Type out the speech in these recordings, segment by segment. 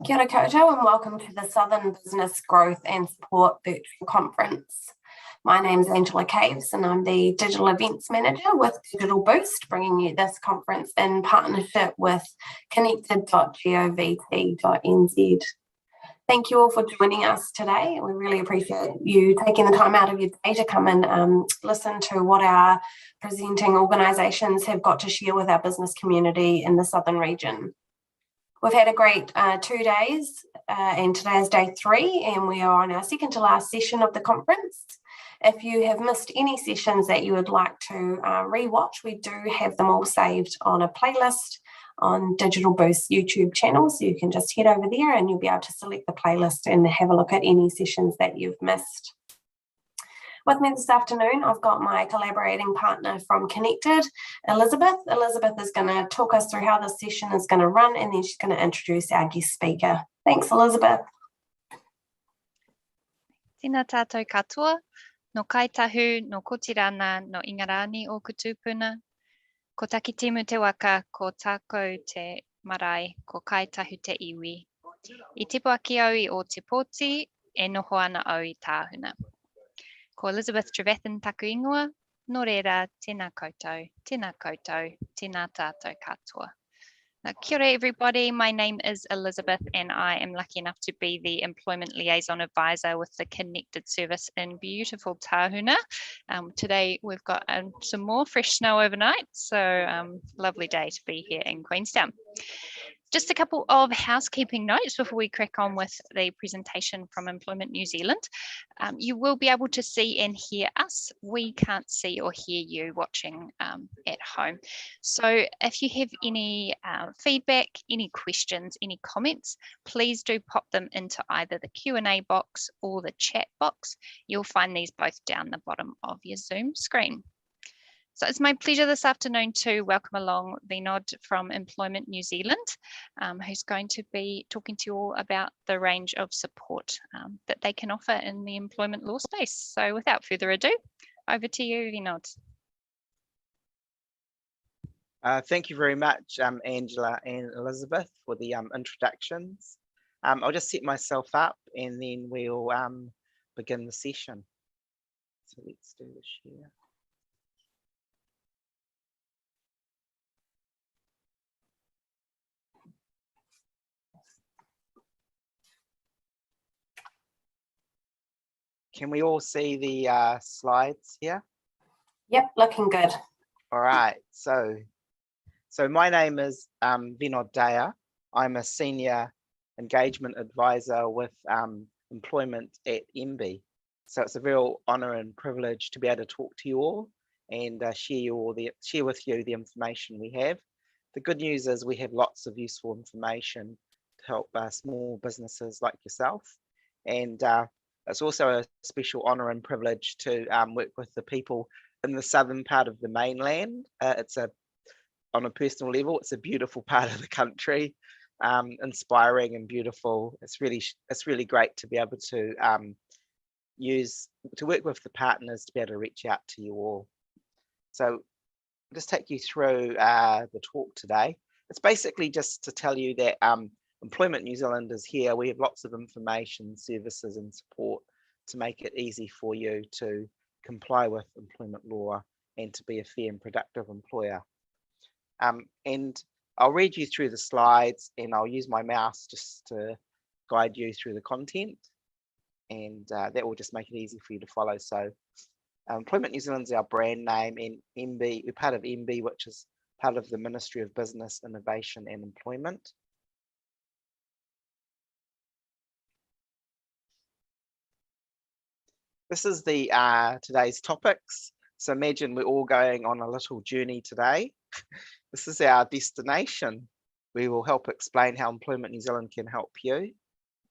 Kia ora koutou and welcome to the Southern Business Growth and Support Virtual Conference. My name is Angela Caves and I'm the Digital Events Manager with Digital Boost, bringing you this conference in partnership with Connected.govt.nz. Thank you all for joining us today. We really appreciate you taking the time out of your day to come and listen to what our presenting organisations have got to share with our business community in the Southern region. We've had a great 2 days and today is day 3 and we are on our second to last session of the conference. If you have missed any sessions that you would like to re-watch, we do have them all saved on a playlist on Digital Boost YouTube channel, so you can just head over there and you'll be able to select the playlist and have a look at any sessions that you've missed. With me this afternoon, I've got my collaborating partner from Connected, Elizabeth. Elizabeth is going to talk us through how this session is going to run and then she's going to introduce our guest speaker. Thanks, Elizabeth. Tēnā tātou katoa, no kaitahu, no kotirana, no ingarani o kutupuna. Ko takitimu te waka, ko tākou te marae, ko kaitahu te iwi. I tipu aki au I o te pōti, e noho ana au I tāhuna. Ko Elizabeth Trevethan taku ingoa, no reira, tēnā koutou, tēnā koutou, tēnā tātou katoa. Now, kia ora everybody, my name is Elizabeth and I am lucky enough to be the Employment Liaison Advisor with the Connected service in beautiful Tāhuna. Today we've got some more fresh snow overnight, so lovely day to be here in Queenstown. Just a couple of housekeeping notes before we crack on with the presentation from Employment New Zealand. You will be able to see and hear us. We can't see or hear you watching at home. So if you have any feedback, any questions, any comments, please do pop them into either the Q&A box or the chat box. You'll find these both down the bottom of your Zoom screen. So it's my pleasure this afternoon to welcome along Vinod from Employment New Zealand, who's going to be talking to you all about the range of support that they can offer in the employment law space. So without further ado, over to you, Vinod. Thank you very much, Angela and Elizabeth, for the introductions. I'll just set myself up and then we'll begin the session. So let's do the share. Can we all see the slides here? Yep, looking good. All right, so my name is Vinod Daya. I'm a Senior Engagement Advisor with Employment at MB. So it's a real honour and privilege to be able to talk to you all and share with you the information we have. The good news is we have lots of useful information to help small businesses like yourself. And it's also a special honour and privilege to work with the people in the southern part of the mainland. On a personal level, it's a beautiful part of the country, inspiring and beautiful. It's really great to be able to work with the partners to be able to reach out to you all. So I'll just take you through the talk today. It's basically just to tell you that Employment New Zealand is here. We have lots of information, services and support to make it easy for you to comply with employment law and to be a fair and productive employer. And I'll read you through the slides and I'll use my mouse just to guide you through the content, and that will just make it easy for you to follow. So Employment New Zealand is our brand name, and MB, we're part of MB, which is part of the Ministry of Business, Innovation and Employment. This is the today's topics. So imagine we're all going on a little journey today. This is our destination. We will help explain how Employment New Zealand can help you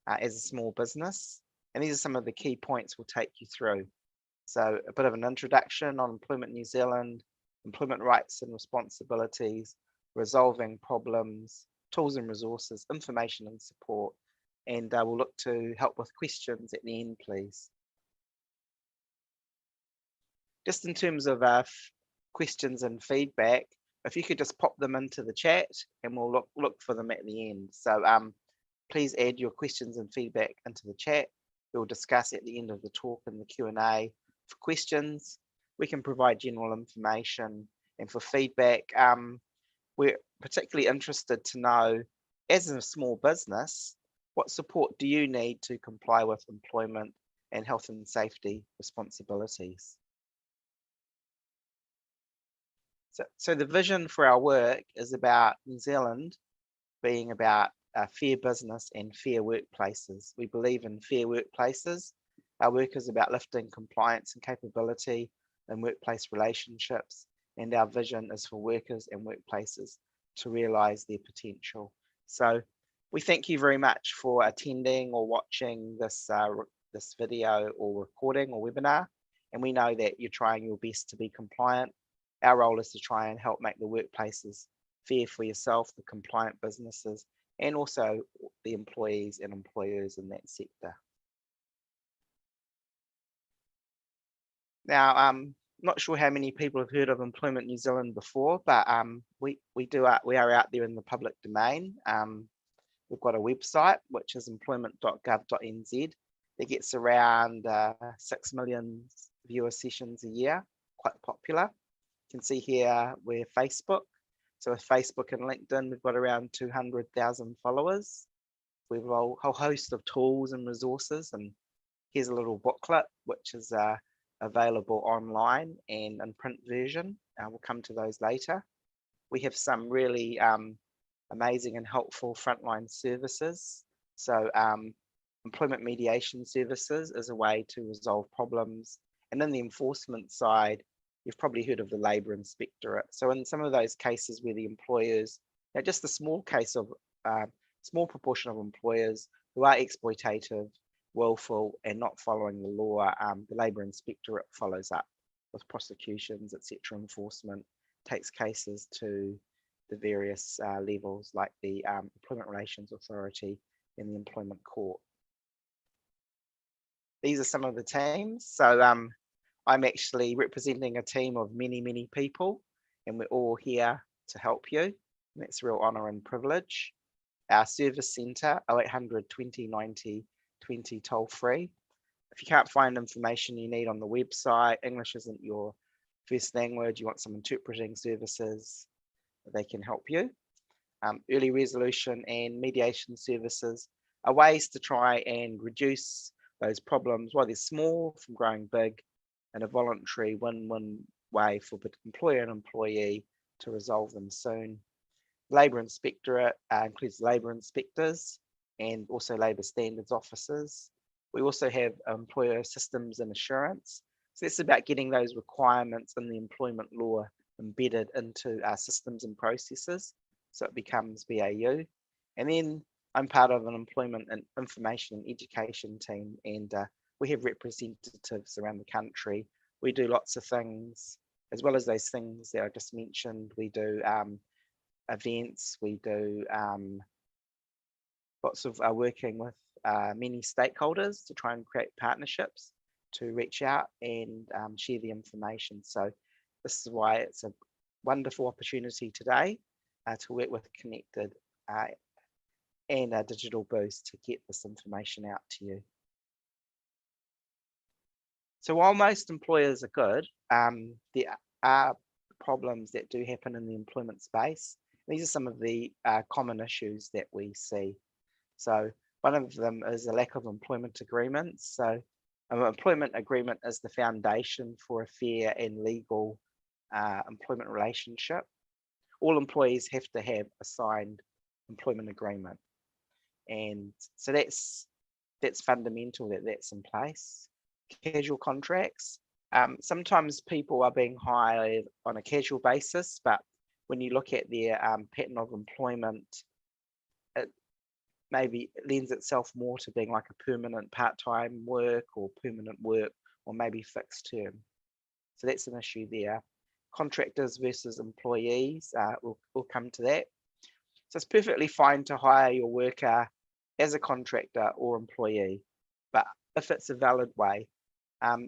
as a small business. And these are some of the key points we'll take you through. So a bit of an introduction on Employment New Zealand, employment rights and responsibilities, resolving problems, tools and resources, information and support. And we'll look to help with questions at the end, please. Just in terms of questions and feedback, if you could just pop them into the chat and we'll look for them at the end. So Please add your questions and feedback into the chat. We'll discuss at the end of the talk in the Q&A. For questions, we can provide general information, and for feedback, we're particularly interested to know, as a small business, what support do you need to comply with employment and health and safety responsibilities? So the vision for our work is about New Zealand being about fair business and fair workplaces. We believe in fair workplaces. Our work is about lifting compliance and capability in workplace relationships, and our vision is for workers and workplaces to realise their potential. So we thank you very much for attending or watching this video or recording or webinar, and we know that you're trying your best to be compliant. Our role is to try and help make the workplaces fair for yourself, the compliant businesses, and also the employees and employers in that sector. Now, I'm not sure how many people have heard of Employment New Zealand before, but we are out there in the public domain. We've got a website, which is Employment.govt.nz. That gets around 6 million viewer sessions a year, quite popular. You can see here we're Facebook. So with Facebook and LinkedIn, we've got around 200,000 followers. We have a whole host of tools and resources, and here's a little booklet, which is available online and in print version. We'll come to those later. We have some really amazing and helpful frontline services. So employment mediation services is a way to resolve problems. And then the enforcement side, you've probably heard of the Labour Inspectorate. So in some of those cases where the employers, just a small case of small proportion of employers who are exploitative, willful, and not following the law, the Labour Inspectorate follows up with prosecutions, etc. Enforcement takes cases to the various levels like the Employment Relations Authority and the Employment Court. These are some of the teams. So I'm actually representing a team of many people, and we're all here to help you. And that's a real honour and privilege. Our service centre, 0800 20 90 20 toll free. If you can't find information you need on the website, English isn't your first language, you want some interpreting services, they can help you. Early resolution and mediation services are ways to try and reduce those problems while they're small from growing big, and a voluntary win-win way for both employer and employee to resolve them soon. Labour Inspectorate includes labour inspectors and also labour standards officers. We also have employer systems and assurance. So it's about getting those requirements in the employment law embedded into our systems and processes, so it becomes BAU. And then I'm part of an employment and information and education team, and we have representatives around the country. We do lots of things, as well as those things that I just mentioned. We do events, we do lots of working with many stakeholders to try and create partnerships to reach out and share the information. So this is why it's a wonderful opportunity today to work with Connected and a Digital Boost to get this information out to you. So while most employers are good, there are problems that do happen in the employment space. These are some of the common issues that we see. So one of them is a lack of employment agreements. So an employment agreement is the foundation for a fair and legal employment relationship. All employees have to have a signed employment agreement. And so that's fundamental that that's in place. Casual contracts. Sometimes people are being hired on a casual basis, but when you look at their pattern of employment, it maybe lends itself more to being like a permanent part-time work or permanent work, or maybe fixed term. So that's an issue there. Contractors versus employees, we'll come to that. So it's perfectly fine to hire your worker as a contractor or employee, but if it's a valid way,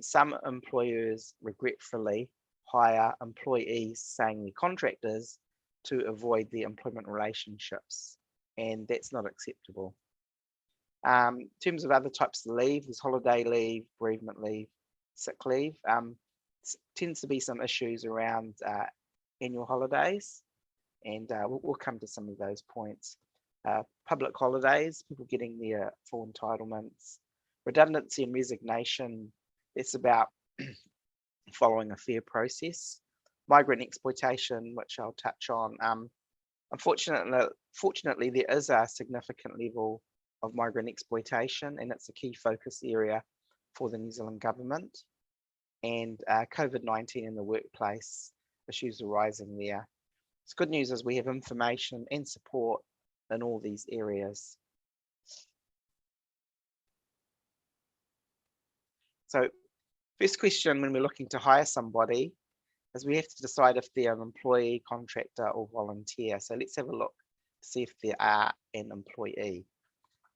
some employers regretfully hire employees saying they're contractors to avoid the employment relationships, and that's not acceptable. In terms of other types of leave, there's holiday leave, bereavement leave, sick leave. Tends to be some issues around annual holidays, and we'll come to some of those points. Public holidays, people getting their full entitlements. Redundancy and resignation, it's about following a fair process. Migrant exploitation, which I'll touch on. Fortunately, there is a significant level of migrant exploitation, and it's a key focus area for the New Zealand government. And COVID-19 in the workplace, issues arising there. It's good news is we have information and support in all these areas. So first question when we're looking to hire somebody is we have to decide if they're an employee, contractor, or volunteer. So let's have a look to see if they are an employee.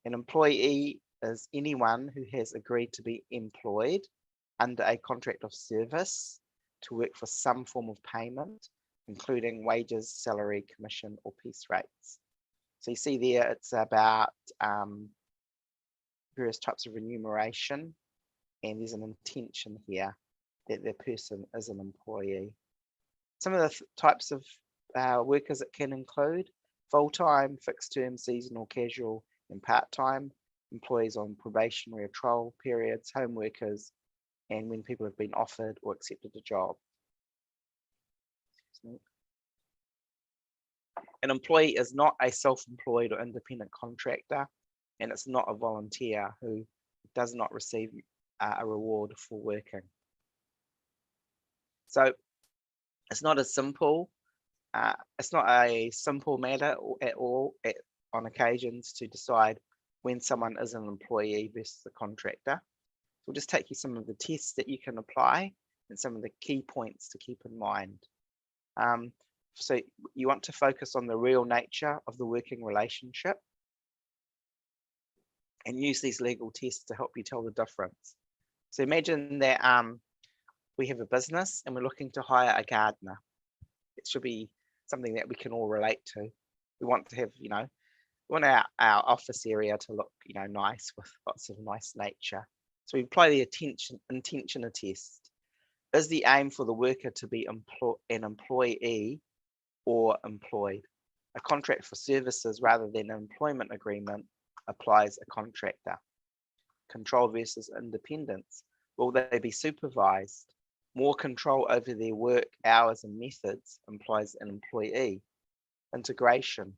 An employee is anyone who has agreed to be employed under a contract of service to work for some form of payment, including wages, salary, commission, or piece rates. So you see there, it's about various types of remuneration, and there's an intention here that the person is an employee. Some of the types of workers it can include: full-time, fixed-term, seasonal, casual, and part-time, employees on probationary or trial periods, home workers, and when people have been offered or accepted a job. An employee is not a self-employed or independent contractor, and it's not a volunteer who does not receive a reward for working. So it's not a simple matter at all on occasions to decide when someone is an employee versus a contractor. We'll just take you some of the tests that you can apply and some of the key points to keep in mind. So you want to focus on the real nature of the working relationship and use these legal tests to help you tell the difference. So imagine that we have a business and we're looking to hire a gardener. It should be something that we can all relate to. We want to have, we want our office area to look, nice with lots of nice nature. So we apply the intention test. Is the aim for the worker to be an employee or employed? A contract for services rather than an employment agreement applies a contractor. Control versus independence. Will they be supervised? More control over their work hours and methods implies an employee. Integration.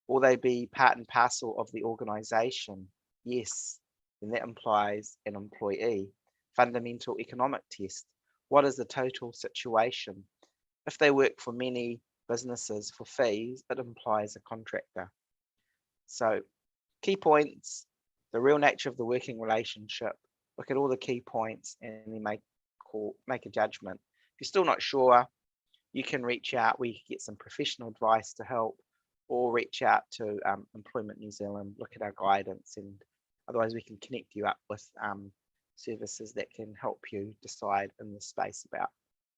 Will they be part and parcel of the organization? Yes, then that implies an employee. Fundamental economic test. What is the total situation? If they work for many businesses for fees, it implies a contractor. So key points, the real nature of the working relationship, look at all the key points and then make a judgment. If you're still not sure, you can reach out. We can get some professional advice to help, or reach out to Employment New Zealand, look at our guidance, and otherwise we can connect you up with services that can help you decide in this space about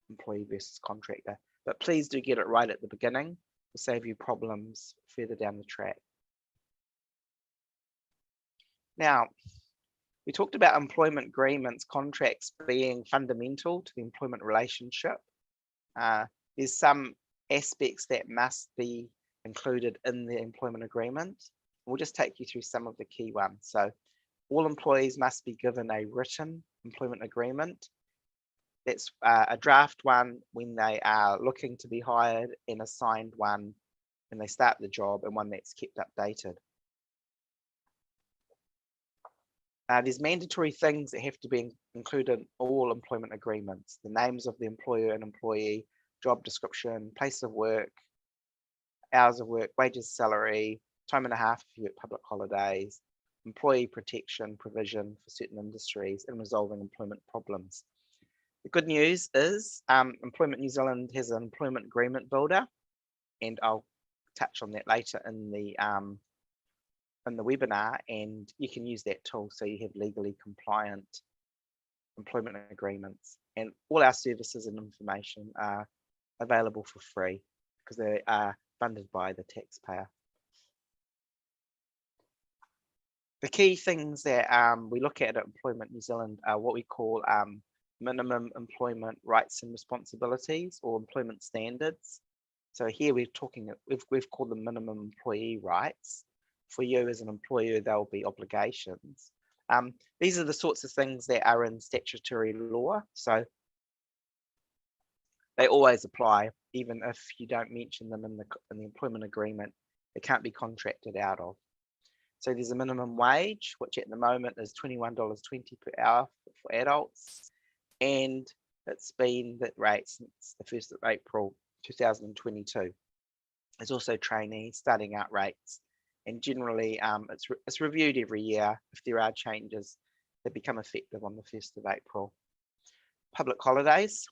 employee versus contractor. But please do get it right at the beginning to save you problems further down the track. Now, we talked about employment agreements, contracts being fundamental to the employment relationship. There's some aspects that must be included in the employment agreement. We'll just take you through some of the key ones. So all employees must be given a written employment agreement. That's a draft one when they are looking to be hired, and a signed one when they start the job, and one that's kept updated. There's mandatory things that have to be included in all employment agreements: the names of the employer and employee, job description, place of work, hours of work, wages, salary, time and a half if you get public holidays, employee protection provision for certain industries, and resolving employment problems. The good news is Employment New Zealand has an employment agreement builder, and I'll touch on that later in the webinar, and you can use that tool so you have legally compliant employment agreements. And all our services and information are available for free because they are funded by the taxpayer. The key things that we look at Employment New Zealand are what we call minimum employment rights and responsibilities, or employment standards. So here we've called them minimum employee rights. For you as an employer, there'll be obligations. These are the sorts of things that are in statutory law, so they always apply, even if you don't mention them in the employment agreement. They can't be contracted out of. So there's a minimum wage, which at the moment is $21.20 per hour for adults, and it's been that rate since the 1st of April 2022. There's also trainee starting out rates, and generally it's reviewed every year. If there are changes that become effective on the 1st of April. Public holidays.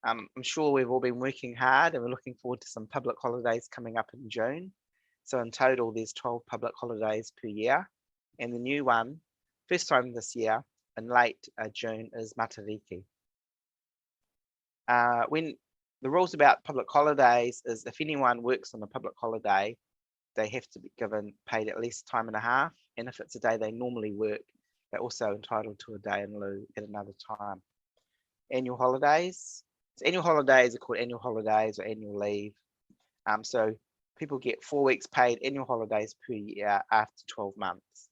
I'm sure we've all been working hard and we're looking forward to some public holidays coming up in June. So in total, there's 12 public holidays per year. And the new one, first time this year, in late June, is Matariki. When the rules about public holidays is if anyone works on a public holiday, they have to be paid at least time and a half. And if it's a day they normally work, they're also entitled to a day in lieu at another time. Annual holidays. So annual holidays are called annual holidays or annual leave. So people get 4 weeks paid annual holidays per year after 12 months.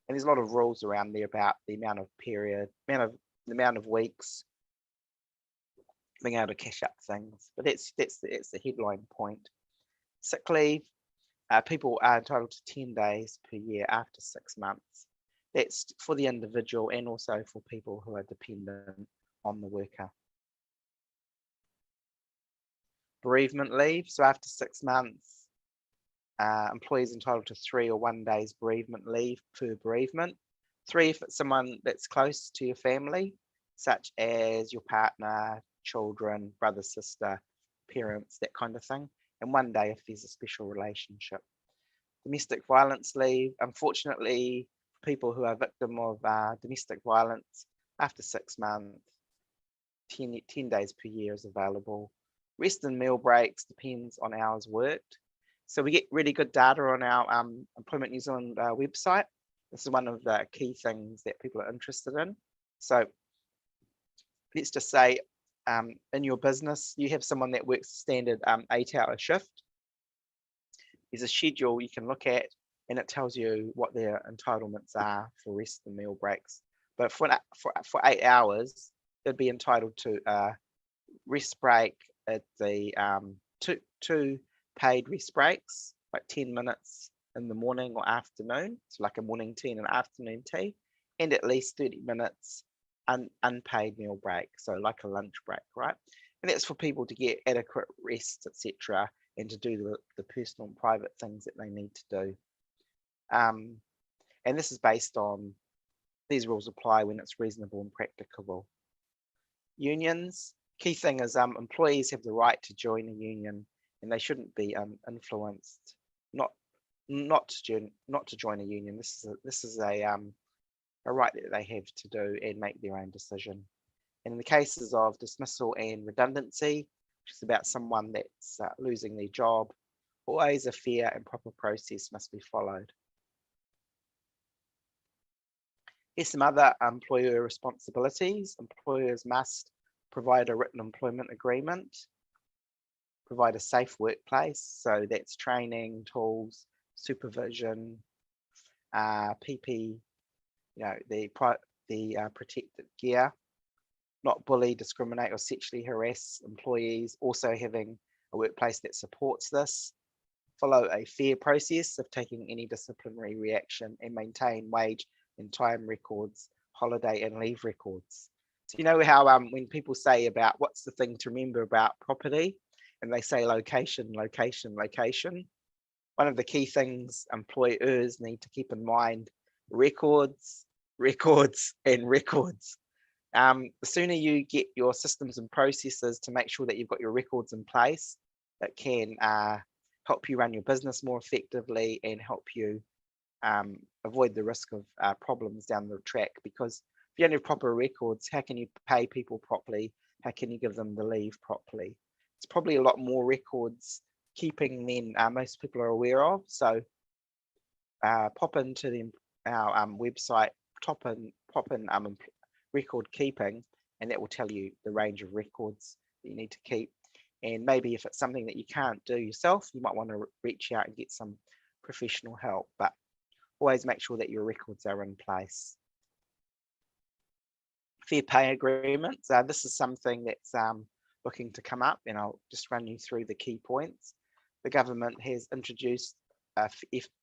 And there's a lot of rules around there about the amount of the amount of weeks, being able to cash up things. But that's the headline point. Sick leave. People are entitled to 10 days per year after 6 months. That's for the individual and also for people who are dependent on the worker. Bereavement leave. So after 6 months, employees entitled to 3 or 1 day's bereavement leave per bereavement. 3 if it's someone that's close to your family, such as your partner, children, brother, sister, parents, that kind of thing. And 1 day if there's a special relationship. Domestic violence leave. Unfortunately, for people who are victim of domestic violence, after 6 months, 10 days per year is available. Rest and meal breaks depends on hours worked. So we get really good data on our Employment New Zealand website. This is one of the key things that people are interested in. So let's just say in your business, you have someone that works standard 8-hour shift. There's a schedule you can look at and it tells you what their entitlements are for rest and meal breaks. But for 8 hours, they'd be entitled to a rest break at the two paid rest breaks, like 10 minutes in the morning or afternoon, so like a morning tea and an afternoon tea, and at least 30 minutes unpaid meal break, so like a lunch break, right? And that's for people to get adequate rest, etc., and to do the personal and private things that they need to do. And this is based on, these rules apply when it's reasonable and practicable. Unions. Key thing is employees have the right to join a union, and they shouldn't be influenced not to join a union. This is a right that they have to do and make their own decision. And in the cases of dismissal and redundancy, which is about someone that's losing their job, always a fair and proper process must be followed. Here's some other employer responsibilities. Employers must provide a written employment agreement, provide a safe workplace, so that's training, tools, supervision, PP, the protected gear, not bully, discriminate or sexually harass employees, also having a workplace that supports this, follow a fair process of taking any disciplinary reaction, and maintain wage and time records, holiday and leave records. So you know how when people say about what's the thing to remember about property, and they say location, location, location, one of the key things employers need to keep in mind: records, records, and records. The sooner you get your systems and processes to make sure that you've got your records in place, that can help you run your business more effectively and help you avoid the risk of problems down the track. Because if you don't have proper records, how can you pay people properly? How can you give them the leave properly? It's probably a lot more records keeping than most people are aware of. So pop into the our website, pop in record keeping, and that will tell you the range of records that you need to keep. And maybe if it's something that you can't do yourself, you might want to reach out and get some professional help, but always make sure that your records are in place. Fair pay agreements. This is something that's looking to come up, and I'll just run you through the key points. The government has introduced a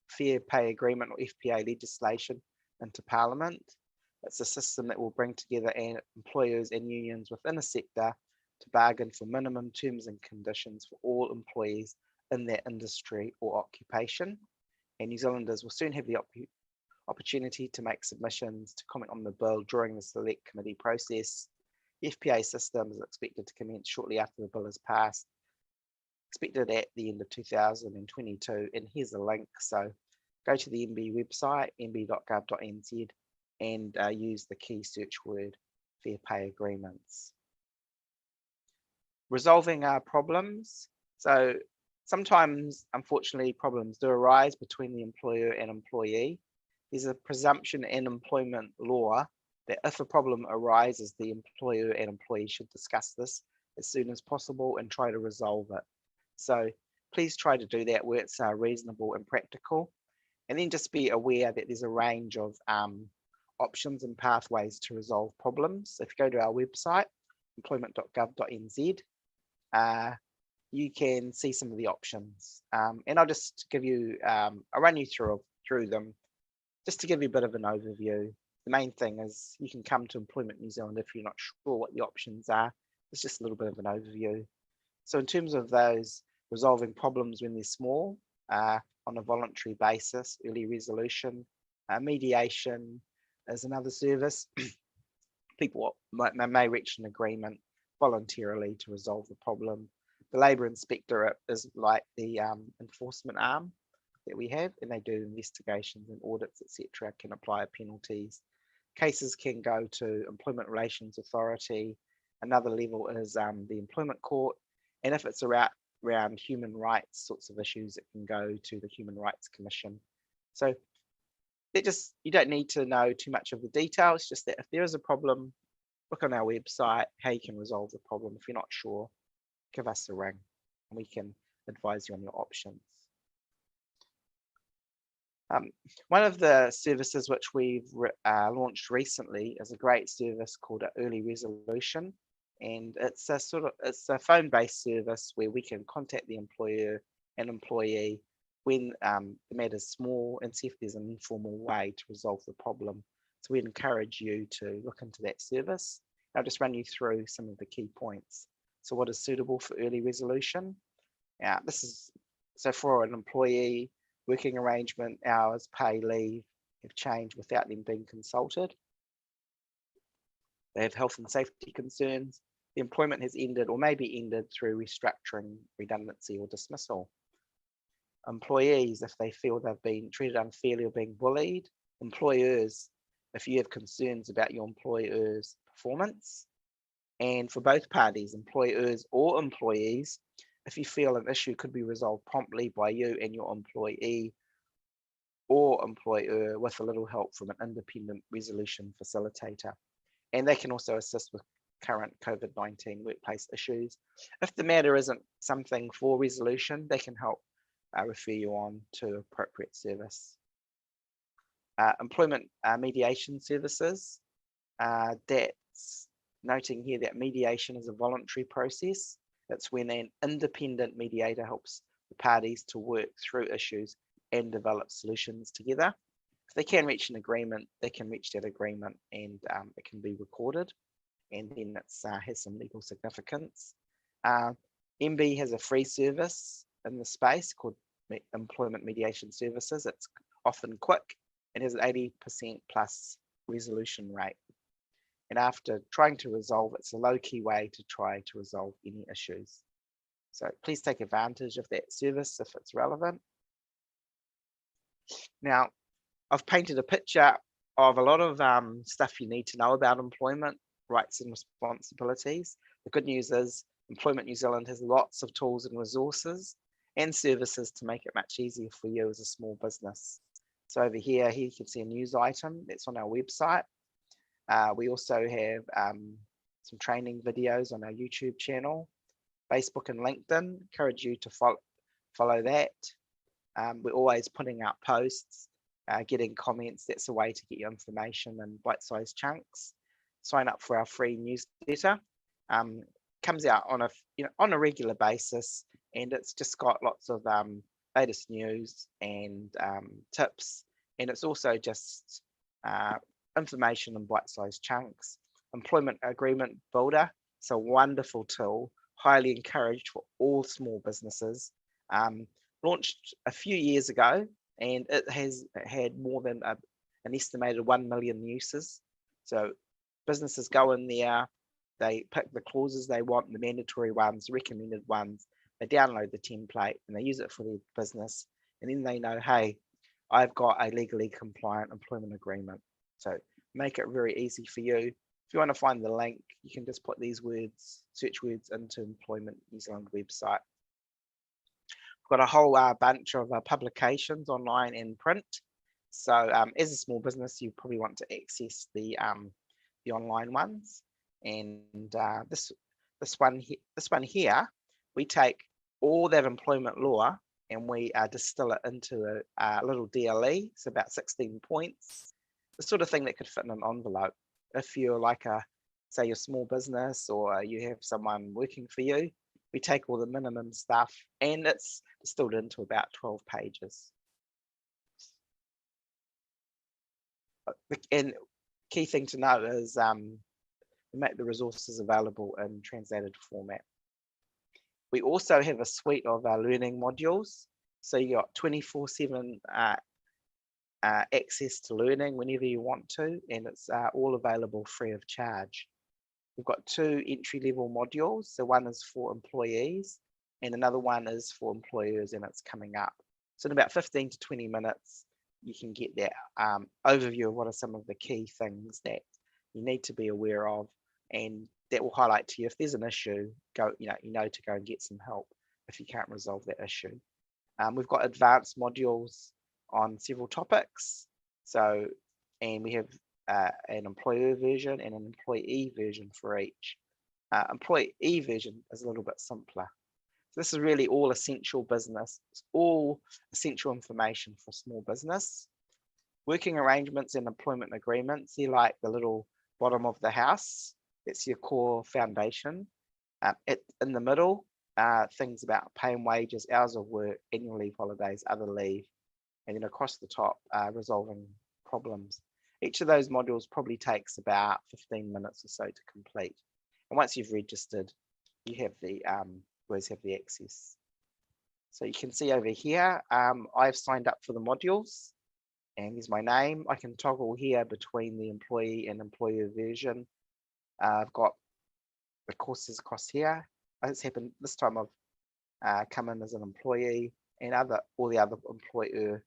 fair pay agreement, or FPA legislation, into Parliament. It's a system that will bring together employers and unions within a sector to bargain for minimum terms and conditions for all employees in their industry or occupation. And New Zealanders will soon have the opportunity to make submissions to comment on the bill during the select committee process. The FPA system is expected to commence shortly after the bill is passed, expected at the end of 2022. And here's a link. So go to the MB website, Employment.govt.nz, and use the key search word fair pay agreements. Resolving our problems. So sometimes, unfortunately, problems do arise between the employer and employee. There's a presumption in employment law that if a problem arises, the employer and employee should discuss this as soon as possible and try to resolve it. So please try to do that where it's reasonable and practical. And then just be aware that there's a range of options and pathways to resolve problems. If you go to our website, Employment.govt.nz, you can see some of the options. And I'll just give you, I'll run you through them just to give you a bit of an overview. The main thing is you can come to Employment New Zealand if you're not sure what the options are. It's just a little bit of an overview. So in terms of those resolving problems when they're small, on a voluntary basis, early resolution, mediation is another service. People may reach an agreement voluntarily to resolve the problem. The Labour Inspectorate is like the enforcement arm that we have, and they do investigations and audits, etc., can apply penalties. Cases can go to Employment Relations Authority. Another level is the Employment Court, and if it's around human rights sorts of issues, it can go to the Human Rights Commission. So you don't need to know too much of the details, just that if there is a problem, look on our website how you can resolve the problem. If you're not sure, give us a ring and we can advise you on your options. One of the services which we've launched recently is a great service called Early Resolution, and it's a phone-based service where we can contact the employer and employee when the matter's small and see if there's an informal way to resolve the problem. So we'd encourage you to look into that service. I'll just run you through some of the key points. So what is suitable for early resolution? This is so for an employee, working arrangement, hours, pay, leave have changed without them being consulted. They have health and safety concerns. The employment has ended or may be ended through restructuring, redundancy or dismissal. Employees, if they feel they've been treated unfairly or being bullied. Employers, if you have concerns about your employer's performance. And for both parties, employers or employees, if you feel an issue could be resolved promptly by you and your employee or employer with a little help from an independent resolution facilitator. And they can also assist with current COVID-19 workplace issues. If the matter isn't something for resolution, they can help refer you on to appropriate service. Employment mediation services. That's noting here that mediation is a voluntary process. That's when an independent mediator helps the parties to work through issues and develop solutions together. If they can reach an agreement, they can reach that agreement, and it can be recorded, and then it has some legal significance. MB has a free service in the space called Employment Mediation Services. It's often quick and has an 80% plus resolution rate. And after trying to resolve, it's a low-key way to try to resolve any issues. So please take advantage of that service if it's relevant. Now, I've painted a picture of a lot of stuff you need to know about employment, rights and responsibilities. The good news is Employment New Zealand has lots of tools and resources and services to make it much easier for you as a small business. So over here you can see a news item that's on our website. We also have some training videos on our YouTube channel, Facebook and LinkedIn. Encourage you to follow that. We're always putting out posts, getting comments. That's a way to get your information in bite-sized chunks. Sign up for our free newsletter. Comes out on a regular basis, and it's just got lots of latest news and tips, and it's also just information in bite-sized chunks. Employment Agreement Builder, it's a wonderful tool, highly encouraged for all small businesses. Launched a few years ago, and it has had more than an estimated 1 million uses. So businesses go in there, they pick the clauses they want, the mandatory ones, recommended ones, they download the template and they use it for their business, and then they know, hey, I've got a legally compliant employment agreement. So make it very easy for you. If you want to find the link, you can just put these words, search words, into Employment New Zealand website. We've got a whole bunch of publications online and print. So as a small business, you probably want to access the online ones. And this one here, we take all that employment law and we distill it into a little DLE. It's about 16 points, the sort of thing that could fit in an envelope. If you're like say you're a small business or you have someone working for you, we take all the minimum stuff and it's distilled into about 12 pages. And key thing to note is we make the resources available in translated format. We also have a suite of learning modules. So you got 24/7 access to learning whenever you want to, and it's all available free of charge. We've got 2 entry-level modules. So one is for employees and another one is for employers, and it's coming up. So in about 15 to 20 minutes, you can get that overview of what are some of the key things that you need to be aware of, and that will highlight to you if there's an issue, you know to go and get some help if you can't resolve that issue. We've got advanced modules on several topics. So, and we have an employer version and an employee version for each. Employee version is a little bit simpler. So this is really all essential business. It's all essential information for small business. Working arrangements and employment agreements, they're like the little bottom of the house. It's your core foundation. In the middle, things about pay and wages, hours of work, annual leave, holidays, other leave, and then across the top, resolving problems. Each of those modules probably takes about 15 minutes or so to complete. And once you've registered, you have always have the access. So you can see over here, I've signed up for the modules, and here's my name. I can toggle here between the employee and employer version. I've got the courses across here. It's happened this time. I've come in as an employee, and all the other employer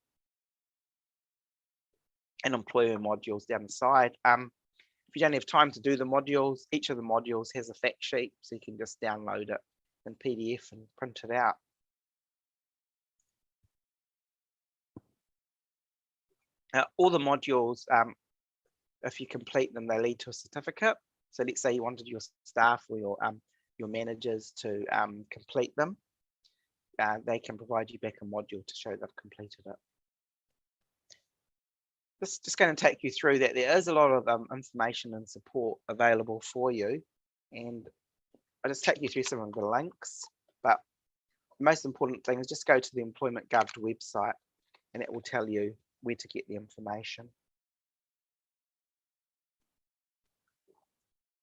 and employer modules down the side. If you don't have time to do the modules, each of the modules has a fact sheet, so you can just download it in PDF and print it out. All the modules, if you complete them, they lead to a certificate. So let's say you wanted your staff or your managers to complete them. They can provide you back a module to show they've completed it. This is just going to take you through that. There is a lot of information and support available for you, and I'll just take you through some of the links. But the most important thing is just go to the Employment.govt website, and it will tell you where to get the information.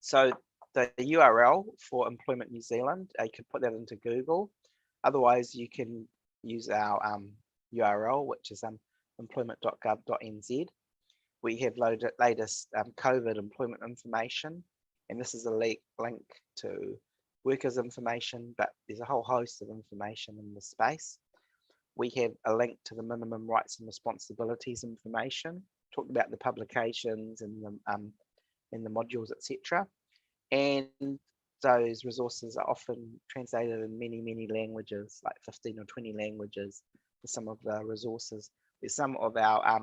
So the URL for Employment New Zealand, you can put that into Google. Otherwise, you can use our URL, which is Employment.govt.nz. We have latest COVID employment information, and this is a link to workers' information, but there's a whole host of information in this space. We have a link to the minimum rights and responsibilities information, talked about the publications and the modules, etc. And those resources are often translated in many languages, like 15 or 20 languages for some of the resources. There's some of our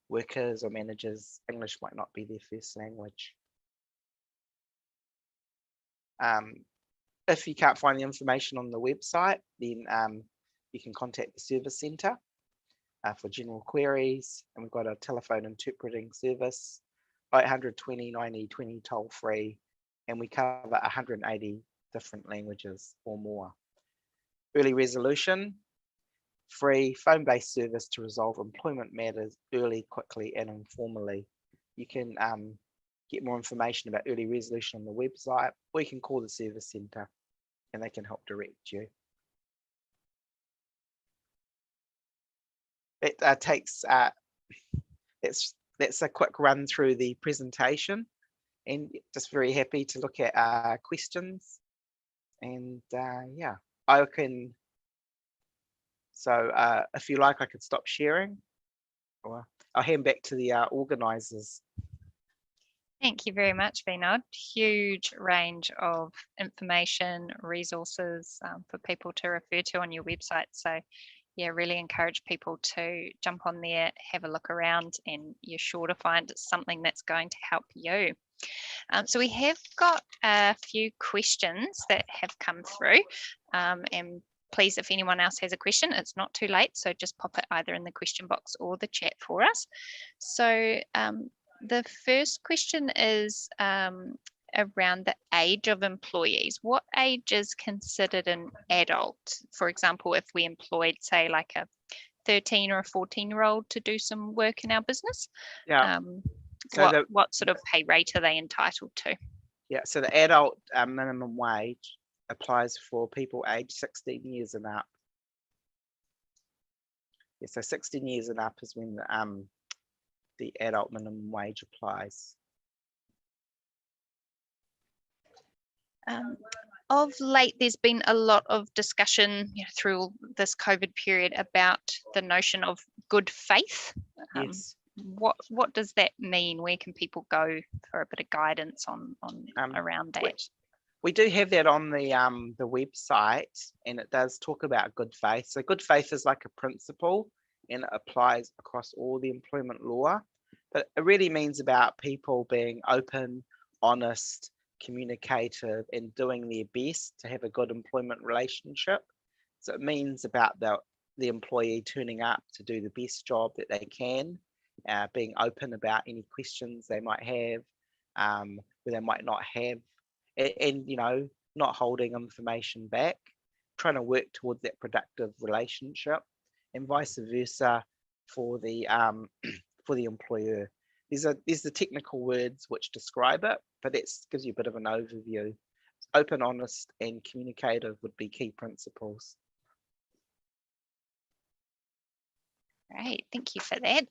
workers or managers, English might not be their first language. If you can't find the information on the website, then you can contact the service centre for general queries, and we've got a telephone interpreting service, 800 20 90 20 toll free, and we cover 180 different languages or more. Early resolution, free phone-based service to resolve employment matters early, quickly, and informally. You can get more information about early resolution on the website, or you can call the service centre and they can help direct you. It takes, that's a quick run through the presentation, and just very happy to look at questions. And yeah, I can, so if you like, I could stop sharing, or I'll hand back to the organisers. Thank you very much, Vinod. Huge range of information, resources for people to refer to on your website. So yeah, really encourage people to jump on there, have a look around, and you're sure to find something that's going to help you. So we have got a few questions that have come through, and please, if anyone else has a question, it's not too late, so just pop it either in the question box or the chat for us. So the first question is around the age of employees. What age is considered an adult? For example, if we employed, say, like a 13 or a 14-year-old to do some work in our business, Yeah. So what sort of pay rate are they entitled to? Yeah, so the adult minimum wage applies for people aged 16 years and up. Yeah, so 16 years and up is when the adult minimum wage applies. Of late, there's been a lot of discussion through this COVID period about the notion of good faith. Yes. What does that mean? Where can people go for a bit of guidance on around that? We do have that on the website, and it does talk about good faith. So good faith is like a principle, and it applies across all the employment law. But it really means about people being open, honest, communicative, and doing their best to have a good employment relationship. So it means about the employee turning up to do the best job that they can, being open about any questions they might have, where they might not have, and you know, not holding information back, trying to work towards that productive relationship, and vice versa for the employer. There's the technical words which describe it, but that gives you a bit of an overview. Open, honest, and communicative would be key principles. Great, thank you for that.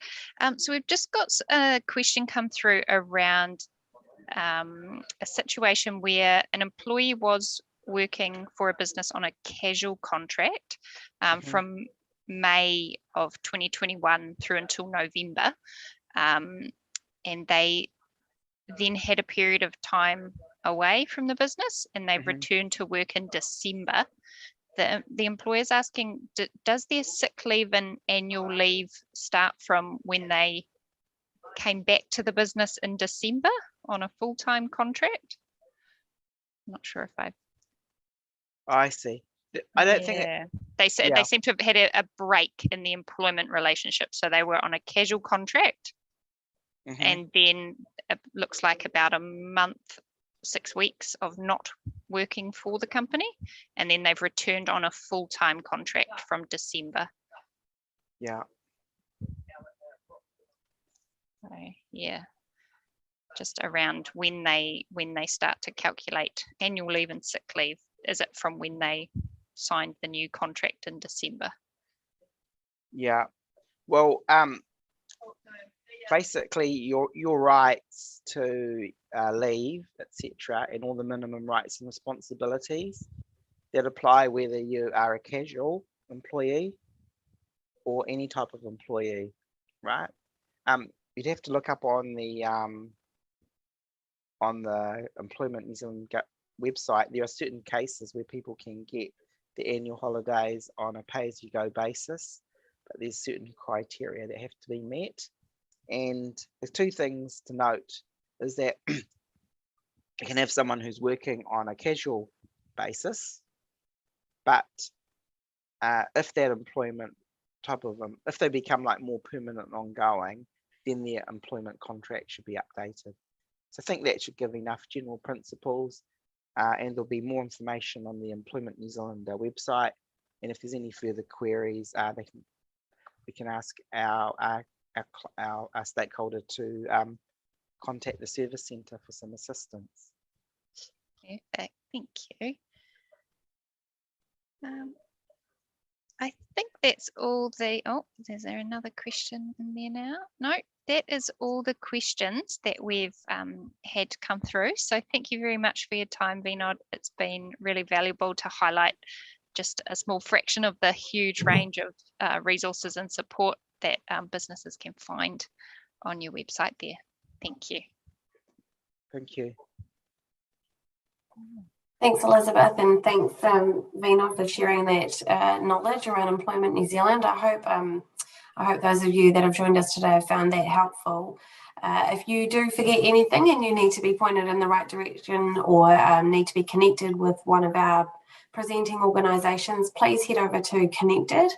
So we've just got a question come through around a situation where an employee was working for a business on a casual contract from May of 2021 through until November. And they then had a period of time away from the business, and they've returned to work in December. The employer's asking, does their sick leave and annual leave start from when they came back to the business in December on a full-time contract? I'm not sure if I see. I don't think they said they seem to have had a break in the employment relationship, so they were on a casual contract, and then it looks like about a month, 6 weeks of not working for the company, and then they've returned on a full-time contract from December. Yeah. So, yeah, just around when they start to calculate annual leave and sick leave. Is it from when they signed the new contract in December? Yeah. Well, basically your rights to leave, etc., and all the minimum rights and responsibilities that apply whether you are a casual employee or any type of employee, right? You'd have to look up on the Employment New Zealand website. There are certain cases where people can get the annual holidays on a pay-as-you-go basis, but there's certain criteria that have to be met. And there's two things to note is that you can have someone who's working on a casual basis, but if that employment type of them, if they become like more permanent and ongoing, then their employment contract should be updated. So I think that should give enough general principles, and there'll be more information on the Employment New Zealand website. And if there's any further queries, we can ask our stakeholder to contact the service centre for some assistance. Perfect, thank you. I think that's all the, oh, is there another question in there now? No, that is all the questions that we've had come through. So thank you very much for your time, Vinod. It's been really valuable to highlight just a small fraction of the huge range of resources and support that businesses can find on your website there. Thank you. Thank you. Thanks, Elizabeth, and thanks, Vinod, for sharing that knowledge around Employment New Zealand. I hope those of you that have joined us today have found that helpful. If you do forget anything and you need to be pointed in the right direction or need to be connected with one of our presenting organisations, please head over to Connected.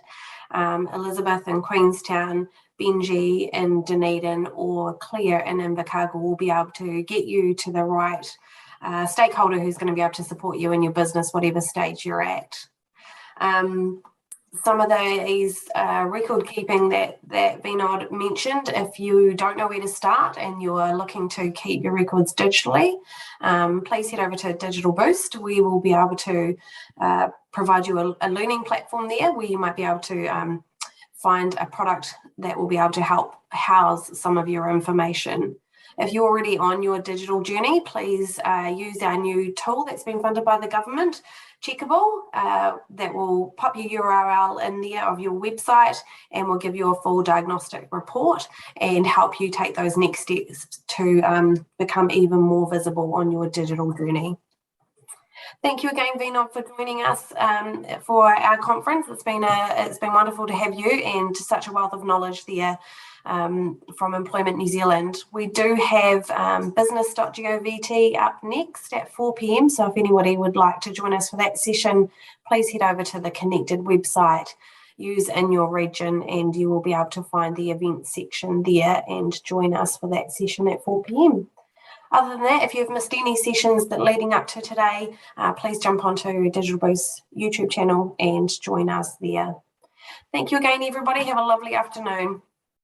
Elizabeth in Queenstown, Benji in Dunedin, or Claire in Invercargill will be able to get you to the right stakeholder who's going to be able to support you in your business, whatever stage you're at. Some of these record keeping that Vinod mentioned, if you don't know where to start and you're looking to keep your records digitally, please head over to Digital Boost. We will be able to provide you a learning platform there where you might be able to find a product that will be able to help house some of your information. If you're already on your digital journey, please use our new tool that's been funded by the government, Checkable, that will pop your URL in there of your website and will give you a full diagnostic report and help you take those next steps to become even more visible on your digital journey. Thank you again, Vinod, for joining us for our conference. It's been wonderful to have you and such a wealth of knowledge there from Employment New Zealand. We do have business.govt up next at 4 p.m. So if anybody would like to join us for that session, please head over to the Connected website, use in your region, and you will be able to find the events section there and join us for that session at 4 p.m. Other than that, if you've missed any sessions that leading up to today, please jump onto Digital Boost's YouTube channel and join us there. Thank you again, everybody. Have a lovely afternoon.